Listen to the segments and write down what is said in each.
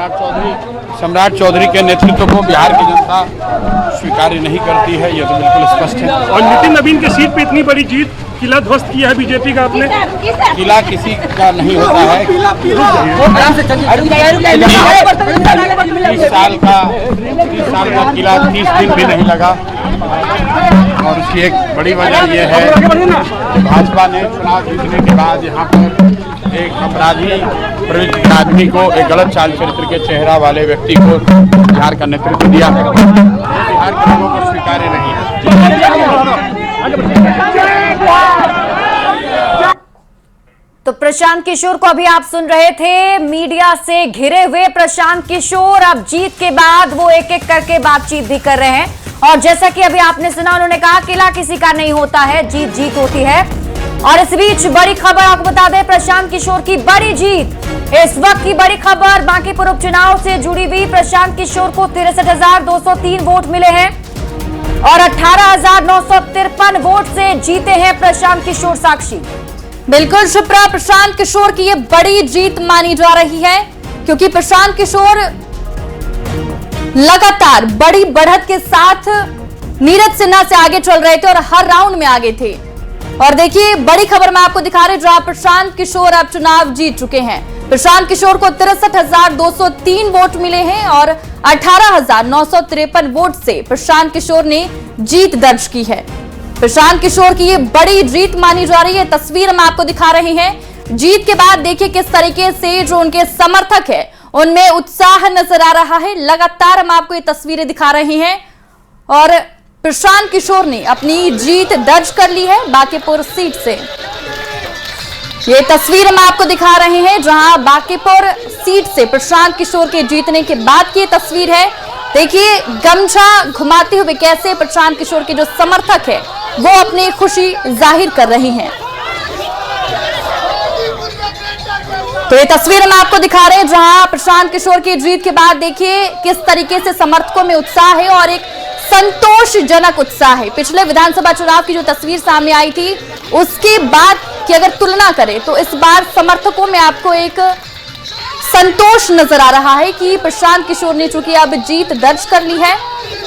सम्राट चौधरी के नेतृत्व को बिहार की जनता स्वीकार नहीं करती है, यह तो बिल्कुल स्पष्ट है। और नितिन नवीन के सीट पे इतनी बड़ी जीत, किला ध्वस्त किया है बीजेपी का आपने। किला किसी का नहीं होता है। 30 साल का किला 30 दिन भी नहीं लगा। और उसकी एक बड़ी वजह यह है कि भाजपा ने चुनाव जीतने के बाद यहाँ पर एक अपराधी प्रवृत्ति के आदमी को, एक गलत चाल चरित्र के चेहरा वाले व्यक्ति को बिहार का नेतृत्व दिया है। बिहार के लोगों को स्वीकार्य नहीं है। तो प्रशांत किशोर को अभी आप सुन रहे थे। मीडिया से घिरे हुए प्रशांत किशोर अब जीत के बाद वो एक एक करके बातचीत भी कर रहे हैं। और जैसा कि अभी आपने सुना, उन्होंने कहा किला किसी का नहीं होता है, जीत जीत होती है। और इस बीच बड़ी खबर आपको बता दें, प्रशांत किशोर की बड़ी जीत। इस वक्त की बड़ी खबर बांकीपुर उपचुनाव से जुड़ी हुई। प्रशांत किशोर को 63,203 वोट मिले हैं और 18,953 वोट से जीते हैं प्रशांत किशोर साक्षी। बिल्कुल शिप्रा, प्रशांत किशोर की ये बड़ी जीत मानी जा रही है क्योंकि प्रशांत किशोर लगातार बड़ी बढ़त के साथ नीरज सिन्हा से आगे चल रहे थे और हर राउंड में आगे थे। और देखिए बड़ी खबर मैं आपको दिखा रही हूं, जहां प्रशांत किशोर अब चुनाव जीत चुके हैं। प्रशांत किशोर को 63,203 वोट मिले हैं और 18,953 वोट से प्रशांत किशोर ने जीत दर्ज की है। प्रशांत किशोर की ये बड़ी जीत मानी जा रही है। तस्वीर हम आपको दिखा रहे हैं। जीत के बाद देखिए किस तरीके से जो उनके समर्थक है उनमें उत्साह नजर आ रहा है। लगातार हम आपको ये तस्वीरें दिखा रहे हैं और प्रशांत किशोर ने अपनी जीत दर्ज कर ली है बांकीपुर सीट से। ये तस्वीर हम आपको दिखा रहे हैं जहां बांकीपुर सीट से प्रशांत किशोर के जीतने के बाद की तस्वीर है। देखिए गमछा घुमाते हुए कैसे प्रशांत किशोर के जो समर्थक है वो अपनी खुशी जाहिर कर रहे हैं। तो ये तस्वीर हम आपको दिखा रहे हैं जहां प्रशांत किशोर की जीत के बाद देखिए किस तरीके से समर्थकों में उत्साह है और एक संतोषजनक उत्साह है। पिछले विधानसभा चुनाव की जो तस्वीर सामने आई थी उसके बाद की अगर तुलना करें तो इस बार समर्थकों में आपको एक संतोष नजर आ रहा है कि प्रशांत किशोर ने चूंकि अब जीत दर्ज कर ली है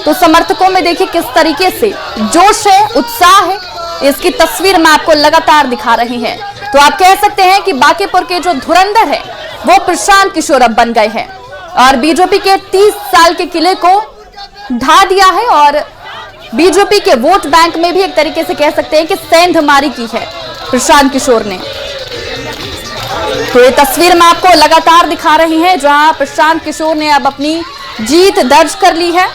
तो समर्थकों में देखिए किस तरीके से जोश है, उत्साह है। इसकी तस्वीर मैं आपको लगातार दिखा रही हैं। तो आप कह सकते हैं कि बांकीपुर के जो धुरंधर है वो प्रशांत किशोर अब बन गए हैं और बीजेपी के 30 साल के किले को ढा दिया है और बीजेपी के वोट बैंक में भी एक तरीके से कह सकते हैं कि सेंधमारी की है प्रशांत किशोर ने। तो ये तस्वीर मैं आपको लगातार दिखा रही हैं जहां प्रशांत किशोर ने अब अपनी जीत दर्ज कर ली है।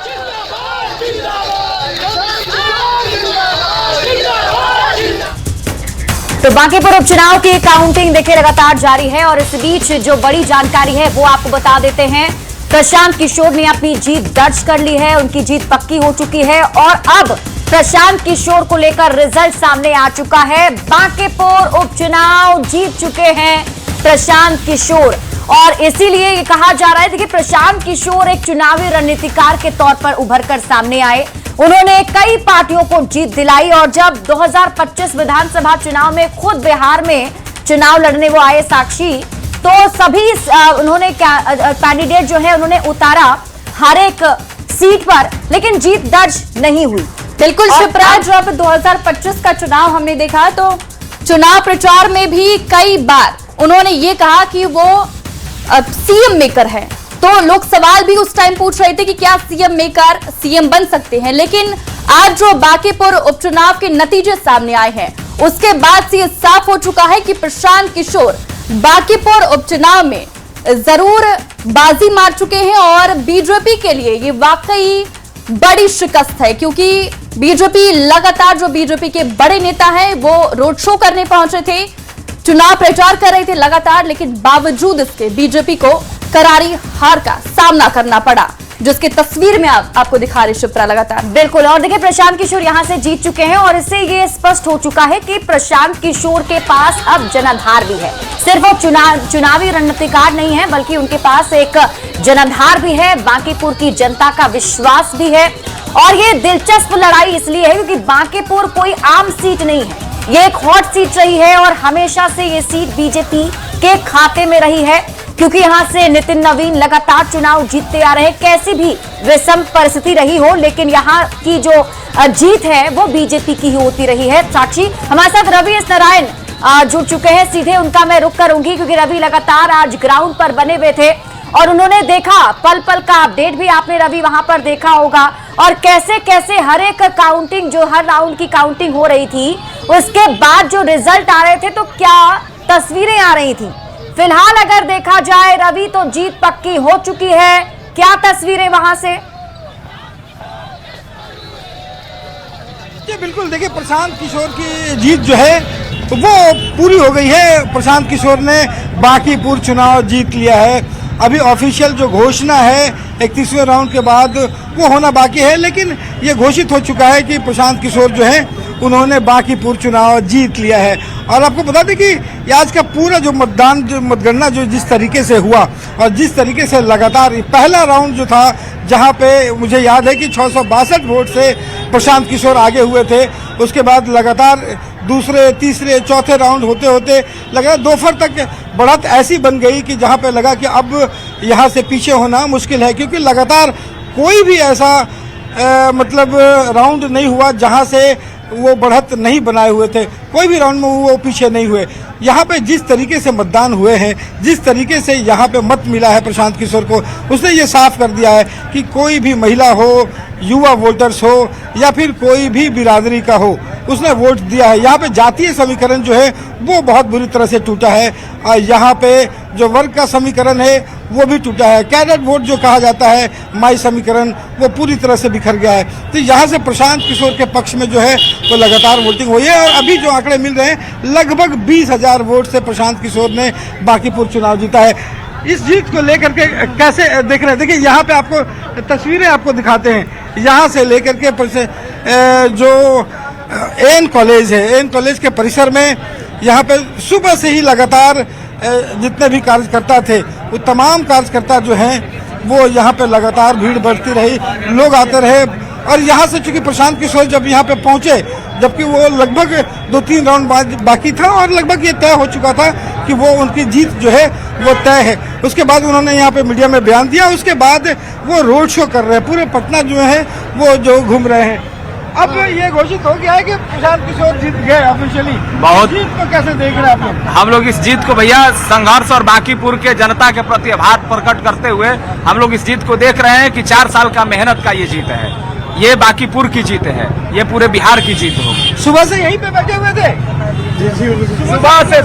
तो बांकीपुर उपचुनाव की काउंटिंग देखिए लगातार जारी है और इस बीच जो बड़ी जानकारी है वो आपको बता देते हैं। प्रशांत किशोर ने अपनी जीत दर्ज कर ली है, उनकी जीत पक्की हो चुकी है और अब प्रशांत किशोर को लेकर रिजल्ट सामने आ चुका है। बांकीपुर उपचुनाव जीत चुके हैं प्रशांत किशोर और इसीलिए ये कहा जा रहा है कि प्रशांत किशोर एक चुनावी रणनीतिकार के तौर पर उभर कर सामने आए। उन्होंने कई पार्टियों को जीत दिलाई और जब 2025 विधानसभा चुनाव में खुद बिहार में चुनाव लड़ने वो आए साक्षी, तो सभी उन्होंने कैंडिडेट जो है उन्होंने उतारा हर एक सीट पर, लेकिन जीत दर्ज नहीं हुई। बिल्कुल शिवराज, जब 2025 का चुनाव हमने देखा तो चुनाव प्रचार में भी कई बार उन्होंने ये कहा कि वो सीएम मेकर है, तो लोग सवाल भी उस टाइम पूछ रहे थे कि क्या सीएम मेकर सीएम बन सकते हैं। लेकिन आज जो बांकीपुर उपचुनाव के नतीजे सामने आए हैं उसके बाद से ये साफ हो चुका है कि प्रशांत किशोर बांकीपुर उपचुनाव में जरूर बाजी मार चुके हैं और बीजेपी के लिए ये वाकई बड़ी शिकस्त है क्योंकि बीजेपी लगातार जो बीजेपी के बड़े नेता हैं वो रोड शो करने पहुंचे थे, चुनाव प्रचार कर रहे थे लगातार, लेकिन बावजूद इसके बीजेपी को करारी हार का सामना करना पड़ा, जिसकी तस्वीर में आपको दिखा रही शिप्रा लगातार। बिल्कुल, और देखिए प्रशांत किशोर यहां से जीत चुके हैं और इससे ये स्पष्ट हो चुका है कि प्रशांत किशोर के पास अब जनाधार भी है। सिर्फ वो चुनावी रणनीतिकार नहीं है बल्कि उनके पास एक जनाधार भी है, बांकीपुर की जनता का विश्वास भी है। और ये दिलचस्प लड़ाई इसलिए है क्योंकि बांकीपुर कोई आम सीट नहीं है, ये एक हॉट सीट रही है और हमेशा से ये सीट बीजेपी के खाते में रही है। क्योंकि यहां से नितिन नवीन लगातार चुनाव जीतते आ रहे हैं। कैसी भी विषम परिस्थिति रही हो, लेकिन यहां की जो जीत है वो बीजेपी की ही होती रही है। साक्षी, हमारे साथ रवि एस नारायण जुड़ चुके हैं, सीधे उनका मैं रुख करूंगी क्योंकि रवि लगातार आज ग्राउंड पर बने हुए थे और उन्होंने देखा पल पल का अपडेट भी आपने रवि वहां पर देखा होगा, और कैसे कैसे हर एक काउंटिंग, जो हर राउंड की काउंटिंग हो रही थी, उसके बाद जो रिजल्ट आ रहे थे तो क्या तस्वीरें आ रही थी। फिलहाल अगर देखा जाए रवि तो जीत पक्की हो चुकी है, क्या तस्वीरें वहां से? जी बिल्कुल, देखिए प्रशांत किशोर की जीत जो है वो पूरी हो गई है। प्रशांत किशोर ने बांकीपुर चुनाव जीत लिया है। अभी ऑफिशियल जो घोषणा है 31वें राउंड के बाद वो होना बाकी है, लेकिन ये घोषित हो चुका है कि प्रशांत किशोर जो है उन्होंने बांकीपुर चुनाव जीत लिया है। और आपको बता दें कि आज का पूरा जो मतगणना जो जिस तरीके से हुआ और जिस तरीके से लगातार पहला राउंड जो था, जहां पे मुझे याद है कि 662 वोट से प्रशांत किशोर आगे हुए थे, उसके बाद लगातार दूसरे, तीसरे, चौथे राउंड होते होते लगातार दोपहर तक बढ़त ऐसी बन गई कि जहां पे लगा कि अब यहां से पीछे होना मुश्किल है, क्योंकि लगातार कोई भी ऐसा मतलब राउंड नहीं हुआ जहां से वो बढ़त नहीं बनाए हुए थे। कोई भी राउंड में वो पीछे नहीं हुए। यहाँ पे जिस तरीके से मतदान हुए हैं, जिस तरीके से यहाँ पे मत मिला है प्रशांत किशोर को, उसने ये साफ कर दिया है कि कोई भी महिला हो, युवा वोटर्स हो या फिर कोई भी बिरादरी का हो, उसने वोट दिया है। यहाँ पे जातीय समीकरण जो है वो बहुत बुरी तरह से टूटा है। यहाँ पे जो वर्ग का समीकरण है वो भी टूटा है। कैडेट वोट जो कहा जाता है, माई समीकरण, वो पूरी तरह से बिखर गया है। तो यहाँ से प्रशांत किशोर के पक्ष में जो है वो लगातार वोटिंग हुई है और अभी जो आंकड़े मिल रहे हैं लगभग 20,000 वोट से प्रशांत किशोर ने बांकीपुर चुनाव जीता है। इस जीत को लेकर के कैसे देख रहे हैं? देखिए यहाँ पे आपको तस्वीरें आपको दिखाते हैं। यहाँ से लेकर के जो एन कॉलेज है, एन कॉलेज के परिसर में यहाँ पे सुबह से ही लगातार जितने भी कार्यकर्ता थे वो तमाम कार्यकर्ता जो हैं वो यहाँ पे लगातार भीड़ बढ़ती रही, लोग आते रहे। और यहाँ से चूंकि प्रशांत किशोर जब यहाँ पे पहुँचे, जबकि वो लगभग 2-3 राउंड बाकी था और लगभग ये तय हो चुका था कि वो उनकी जीत जो है वो तय है। उसके बाद उन्होंने यहाँ पे मीडिया में बयान दिया, उसके बाद वो रोड शो कर रहे हैं, पूरे पटना जो है वो जो घूम रहे हैं। अब ये घोषित हो गया है कि प्रशांत किशोर जीत गए ऑफिशियली। बहुत जीत को कैसे देख रहे हैं आप लोग? हम लोग इस जीत को भैया संघर्ष और बांकीपुर के जनता के प्रति आभार प्रकट करते हुए हम लोग इस जीत को देख रहे हैं कि 4 साल का मेहनत का ये जीत है। ये बांकीपुर की जीत है, ये पूरे बिहार की जीत होगी। सुबह से यहीं पे बैठे हुए थे?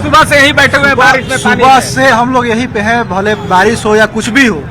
सुबह से यहीं बैठे हुए, बारिश में पानी सुबह से हम लोग यहीं पे हैं, भले बारिश हो या कुछ भी हो,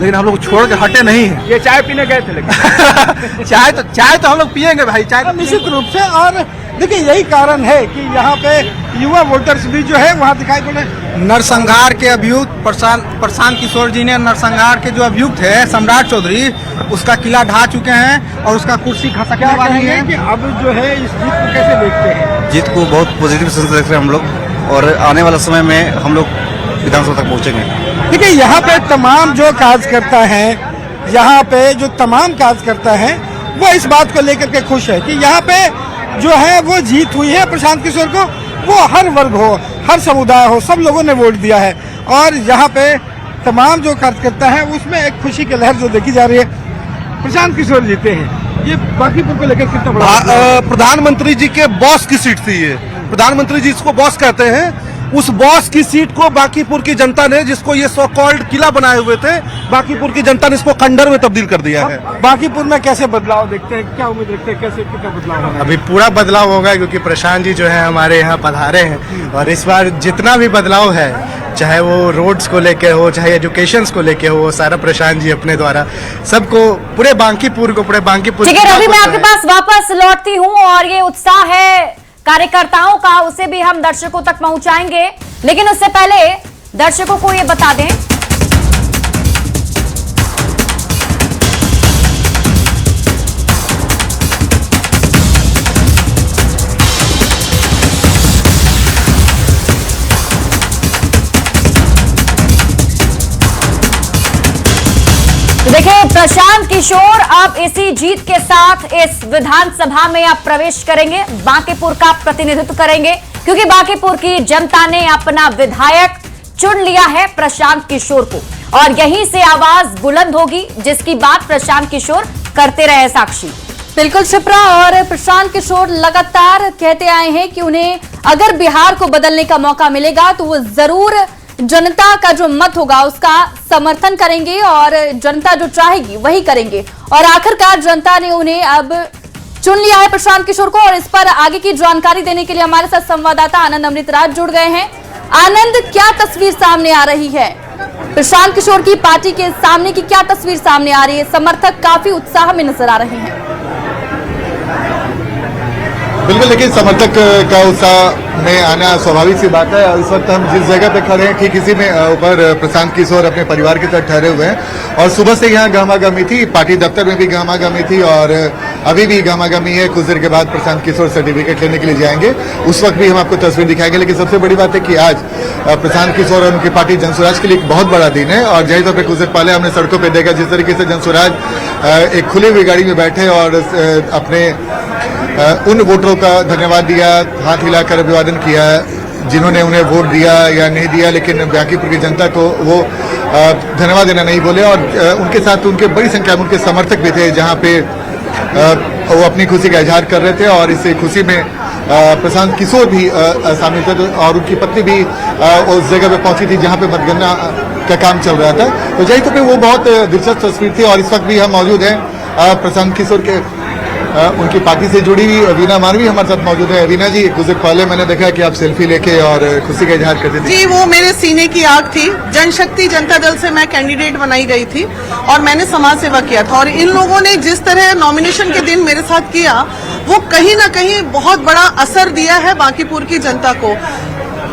लेकिन हम लोग छोड़ के हटे नहीं हैं। ये चाय पीने गए थे लेकिन चाय तो हम लोग पियेंगे भाई, चाय निश्चित रूप से। और देखिए यही कारण है कि यहाँ पे युवा वोटर्स भी जो है वहाँ दिखाई पड़े। नरसंहार के अभियुक्त प्रशांत किशोर जी ने नरसंहार के जो अभियुक्त है सम्राट चौधरी, उसका किला ढा चुके हैं और उसका कुर्सी खसकने वाली है। कि अब जो है इस जीत को कैसे देखते हैं? जीत को बहुत पॉजिटिव से देख रहे हैं हम लोग और आने वाला समय में हम लोग विधानसभा तक पहुंचेंगे। देखिए यहाँ पे तमाम जो कार्यकर्ता हैं, यहाँ पे जो तमाम कार्यकर्ता हैं वो इस बात को लेकर के खुश है कि यहाँ पे जो है वो जीत हुई है प्रशांत किशोर को। वो हर वर्ग हो, हर समुदाय हो, सब लोगों ने वोट दिया है और यहाँ पे तमाम जो कार्यकर्ता हैं उसमें एक खुशी की लहर जो देखी जा रही है। प्रशांत किशोर जीते हैं, ये बांकीपुर को लेकर कितना बड़ा? प्रधानमंत्री जी के बॉस की सीट थी ये। प्रधानमंत्री जी इसको बॉस कहते हैं। उस बॉस की सीट को बांकीपुर की जनता ने, जिसको ये सो कॉल्ड किला बनाए हुए थे, बांकीपुर की जनता ने इसको खंडर में तब्दील कर दिया है। बांकीपुर में कैसे बदलाव देखते हैं, क्या उम्मीद रखते हैं, कैसे कितना बदलाव होगा? अभी पूरा बदलाव होगा क्योंकि प्रशांत जी जो है हमारे यहाँ पधारे हैं और इस बार जितना भी बदलाव है, चाहे वो रोड्स को लेके हो, चाहे एजुकेशन को लेके हो, वो सारा प्रशांत जी अपने द्वारा सबको पूरे बांकीपुर ठीक है रवि, मैं आपके पास वापस लौटती हूँ और ये उत्साह है कार्यकर्ताओं का, उसे भी हम दर्शकों तक पहुंचाएंगे, लेकिन उससे पहले दर्शकों को ये बता दें देखिए प्रशांत किशोर अब इसी जीत के साथ इस विधानसभा में आप प्रवेश करेंगे, बांकीपुर का प्रतिनिधित्व करेंगे, क्योंकि बांकीपुर की जनता ने अपना विधायक चुन लिया है प्रशांत किशोर को और यहीं से आवाज बुलंद होगी, जिसकी बात प्रशांत किशोर करते रहे साक्षी। बिल्कुल शिप्रा, और प्रशांत किशोर लगातार कहते आए हैं कि उन्हें अगर बिहार को बदलने का मौका मिलेगा तो वो जरूर जनता का जो मत होगा उसका समर्थन करेंगे और जनता जो चाहेगी वही करेंगे। और आखिरकार जनता ने उन्हें अब चुन लिया है प्रशांत किशोर को। और इस पर आगे की जानकारी देने के लिए हमारे साथ संवाददाता आनंद अमृतराज जुड़ गए हैं। आनंद, क्या तस्वीर सामने आ रही है? प्रशांत किशोर की पार्टी के सामने की क्या तस्वीर सामने आ रही है? समर्थक काफी उत्साह में नजर आ रहे हैं। बिल्कुल, लेकिन समर्थक का उत्साह में आना स्वाभाविक सी बात है। और इस वक्त हम जिस जगह पे खड़े हैं ठीक इसी में ऊपर प्रशांत किशोर अपने परिवार के साथ ठहरे हुए हैं और सुबह से यहाँ गहमागहमी थी, पार्टी दफ्तर में भी गहमागहमी थी और अभी भी गहमागहमी है। कुछ देर के बाद प्रशांत किशोर सर्टिफिकेट लेने के लिए जाएंगे, उस वक्त भी हम आपको तस्वीर दिखाएंगे। लेकिन सबसे बड़ी बात है कि आज प्रशांत किशोर और उनकी पार्टी जनसुराज के लिए एक बहुत बड़ा दिन है और जाहिर तौर पर कुछ देर पहले हमने सड़कों पर देखा जिस तरीके से जनसुराज एक खुली हुई गाड़ी में बैठे और अपने उन वोटरों का धन्यवाद दिया, हाथ हिलाकर अभिवादन किया जिन्होंने उन्हें वोट दिया या नहीं दिया, लेकिन बांकीपुर की जनता को वो धन्यवाद देना नहीं बोले। और उनके साथ उनके बड़ी संख्या में उनके समर्थक भी थे जहां पे वो अपनी खुशी का इजहार कर रहे थे और इस खुशी में प्रशांत किशोर भी शामिल थे और उनकी पत्नी भी उस जगह पे पहुंची थी जहां पे मतगणना का काम चल रहा था। तो जाहिर तौर पे वो बहुत दिलचस्प तस्वीर थी। और इस वक्त भी हम मौजूद हैं प्रशांत किशोर के उनकी पार्टी से जुड़ी हुई वीना मानवी हमारे साथ मौजूद है। वीना जी, कुछ देर पहले मैंने देखा कि आप सेल्फी लेके और खुशी का इजहार करते थे। जी, वो मेरे सीने की आग थी। जनशक्ति जनता दल से मैं कैंडिडेट बनाई गई थी और मैंने समाज सेवा किया था और इन लोगों ने जिस तरह नॉमिनेशन के दिन मेरे साथ किया वो कहीं ना कहीं बहुत बड़ा असर दिया है बांकीपुर की जनता को।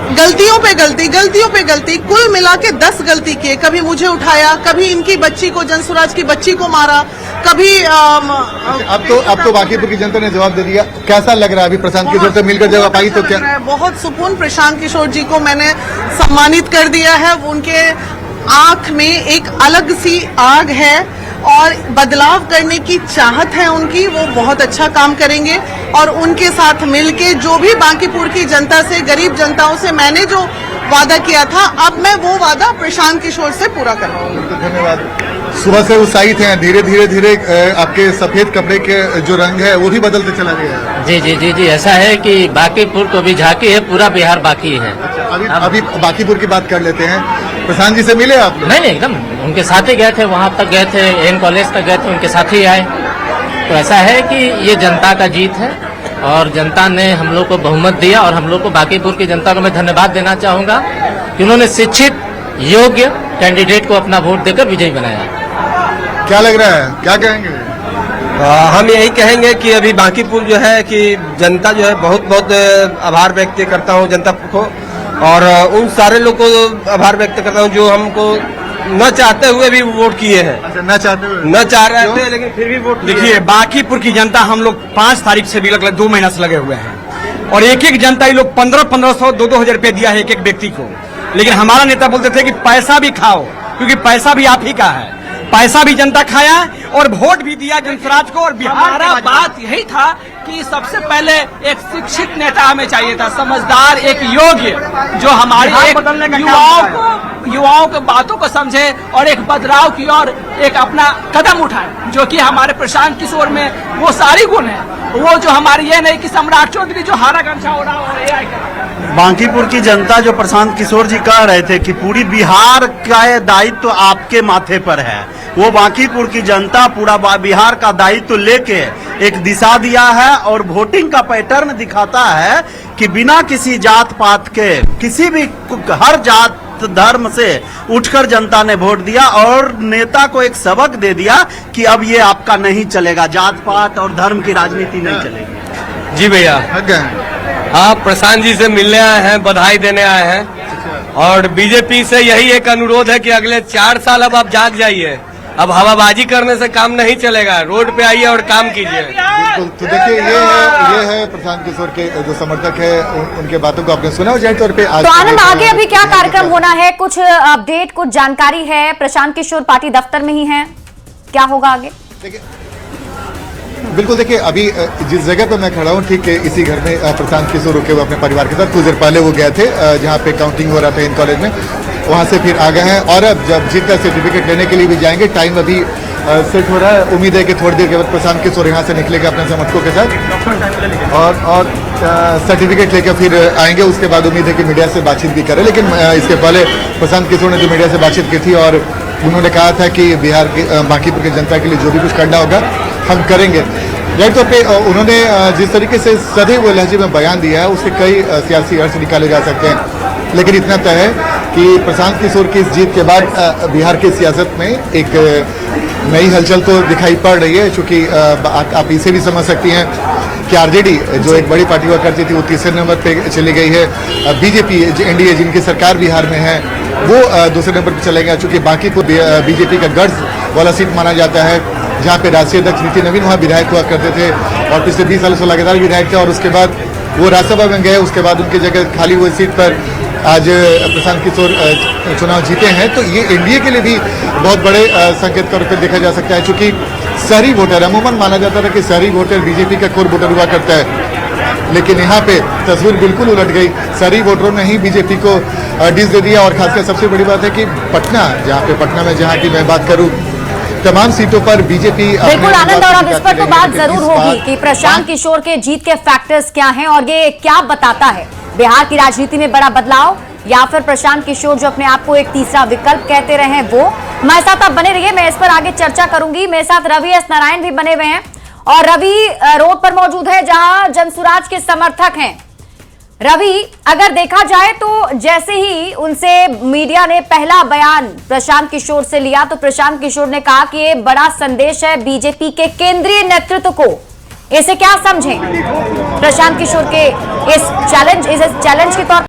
गलतियों पे गलती, कुल मिला के 10 गलती किए। कभी मुझे उठाया, कभी इनकी बच्ची को, जनसुराज की बच्ची को मारा, कभी अब तो बांकीपुर की जनता ने जवाब दे दिया। कैसा लग रहा है अभी प्रशांत किशोर से मिलकर जब आप आई तो क्या? बहुत सुकून। प्रशांत किशोर जी को मैंने सम्मानित कर दिया है। उनके आंख में एक अलग सी आग है और बदलाव करने की चाहत है उनकी। वो बहुत अच्छा काम करेंगे और उनके साथ मिलके जो भी बांकीपुर की जनता से, गरीब जनताओं से मैंने जो वादा किया था, अब मैं वो वादा प्रशांत किशोर से पूरा करूंगा। धन्यवाद। सुबह से उत्साहित हैं, धीरे धीरे आपके सफेद कपड़े के जो रंग है वो भी बदलते चला गया है। जी जी जी जी, ऐसा है कि बांकीपुर तो भी झांकी है, पूरा बिहार बाकी है। अभी बांकीपुर की बात कर लेते हैं। प्रशांत जी से मिले आप? नहीं, एकदम उनके साथ ही गए थे, वहां तक गए थे, एन कॉलेज तक गए थे, उनके साथ ही आए। तो ऐसा है कि ये जनता का जीत है और जनता ने हम लोग को बहुमत दिया और हम लोग को बांकीपुर की जनता को मैं धन्यवाद देना चाहूंगा कि उन्होंने शिक्षित योग्य कैंडिडेट को अपना वोट देकर विजयी बनाया। क्या लग रहा है, क्या कहेंगे? हम यही कहेंगे कि अभी बांकीपुर जो है कि जनता जो है बहुत आभार व्यक्त करता हूँ जनता को और उन सारे लोग को आभार व्यक्त करता हूँ जो हमको न चाहते हुए भी वोट किए हैं। अच्छा, न चाहते हुए? न चाह रहे थे लेकिन फिर भी वोट। देखिए, बांकीपुर की जनता हम लोग 5 तारीख से भी लगभग 2 महीना से लगे हुए हैं और एक जनता ये लोग 1500 2-2 हजार रुपये दिया है एक व्यक्ति को। लेकिन हमारा नेता बोलते थे कि पैसा भी खाओ क्योंकि पैसा भी आप ही का है। पैसा भी जनता खाया और वोट भी दिया जनसुराज को। और हमारा बात यही था कि सबसे पहले एक शिक्षित नेता हमें चाहिए था, समझदार, एक योग्य जो हमारे युवाओं के बातों को समझे और एक बदलाव की और एक अपना कदम उठाए, जो कि हमारे प्रशांत किशोर में वो सारी गुण है। वो जो हमारे ये नहीं कि सम्राट चौधरी जो हरा गमछा ओढ़ा हो। बांकीपुर की जनता जो प्रशांत किशोर जी कह रहे थे कि पूरी बिहार का दायित्व तो आपके माथे पर है, वो बांकीपुर की जनता पूरा बिहार का दायित्व लेके एक दिशा दिया है और वोटिंग का पैटर्न दिखाता है कि बिना किसी जात पात के, किसी भी हर जात धर्म से उठकर जनता ने वोट दिया और नेता को एक सबक दे दिया कि अब ये आपका नहीं चलेगा, जात पात और धर्म की राजनीति नहीं चलेगी। जी भैया, आप प्रशांत जी से मिलने आए हैं, बधाई देने आए हैं और बीजेपी से यही एक अनुरोध है कि अगले 4 साल अब आप जाग जाइए। अब हवाबाजी करने से काम नहीं चलेगा, रोड पे आइए और काम कीजिए। बिल्कुल। तो देखिए, ये है प्रशांत किशोर के जो समर्थक है, उनके बातों को आपने सुना। जाहिर तौर पे तो आनंद, आगे अभी क्या कार्यक्रम होना है? कुछ अपडेट, कुछ जानकारी है? प्रशांत किशोर पार्टी दफ्तर में ही है, क्या होगा आगे? बिल्कुल, देखिए अभी जिस जगह पे मैं खड़ा हूँ ठीक इसी घर में प्रशांत किशोर रुके हुए अपने परिवार के साथ। कुछ देर पहले वो गए थे जहाँ पे काउंटिंग हो रहा था इन कॉलेज में। वहाँ से फिर आ गए हैं और अब जब जीत का सर्टिफिकेट लेने के लिए भी जाएंगे। टाइम अभी सेट हो रहा है। उम्मीद है कि थोड़ी देर के बाद प्रशांत किशोर यहाँ से निकलेगा अपने समर्थकों के साथ और सर्टिफिकेट लेकर फिर आएंगे। उसके बाद उम्मीद है कि मीडिया से बातचीत भी करें, लेकिन इसके पहले प्रशांत किशोर ने जो मीडिया से बातचीत की थी और उन्होंने कहा था कि बिहार के बांकीपुर की जनता के लिए जो भी कुछ करना होगा हम करेंगे। जाहिर तौर पे उन्होंने जिस तरीके से सदैव लहजे में बयान दिया है उससे कई सियासी अर्थ निकाले जा सकते हैं, लेकिन इतना तय है कि प्रशांत किशोर की इस जीत के बाद बिहार की सियासत में एक नई हलचल तो दिखाई पड़ रही है। चूंकि आप इसे भी समझ सकती हैं कि आरजेडी जो एक बड़ी पार्टी हुआ करती थी वो तीसरे नंबर पे चली गई है। बीजेपी एनडीए जिनकी सरकार बिहार में है वो दूसरे नंबर पर चलेगा, चूंकि बांकीपुर बीजेपी का गढ़ वाला सीट माना जाता है, जहाँ पे राष्ट्रीय अध्यक्ष नीति नवीन वहाँ विधायक हुआ करते थे और पिछले 20 सालों से लगातार विधायक थे और उसके बाद वो राज्यसभा में गए। उसके बाद उनकी जगह खाली हुई सीट पर आज प्रशांत किशोर चुनाव जीते हैं। तो ये एनडीए के लिए भी बहुत बड़े संकेत के रूप में देखा जा सकता है, चूंकि शहरी वोटर अमूमन माना जाता था कि शहरी वोटर बीजेपी का कोर वोटर हुआ करता है, लेकिन यहाँ पे तस्वीर बिल्कुल उलट गई। शहरी वोटरों ने ही बीजेपी को डिस दे दिया और खासकर सबसे बड़ी बात है कि पटना, पटना में जहाँ की मैं बात करूँ तमाम सीटों पर बीजेपी बिल्कुल आनंद, और अब इस पर तो बात जरूर होगी कि प्रशांत किशोर के जीत के फैक्टर्स क्या हैं और ये क्या बताता है बिहार की राजनीति में बड़ा बदलाव, या फिर प्रशांत किशोर जो अपने आप को एक तीसरा विकल्प कहते रहे वो। मेरे साथ आप बने रहिए, मैं इस पर आगे चर्चा करूंगी। मेरे साथ रवि एस नारायण भी बने हुए हैं और रवि रोड पर मौजूद है जहां जनसुराज के समर्थक हैं। रवि, अगर देखा जाए तो जैसे ही उनसे मीडिया ने पहला बयान प्रशांत किशोर से लिया तो प्रशांत किशोर ने कहा कि ये बड़ा संदेश है बीजेपी के केंद्रीय नेतृत्व को। इसे क्या समझें प्रशांत किशोर के इस चैलेंज के तौर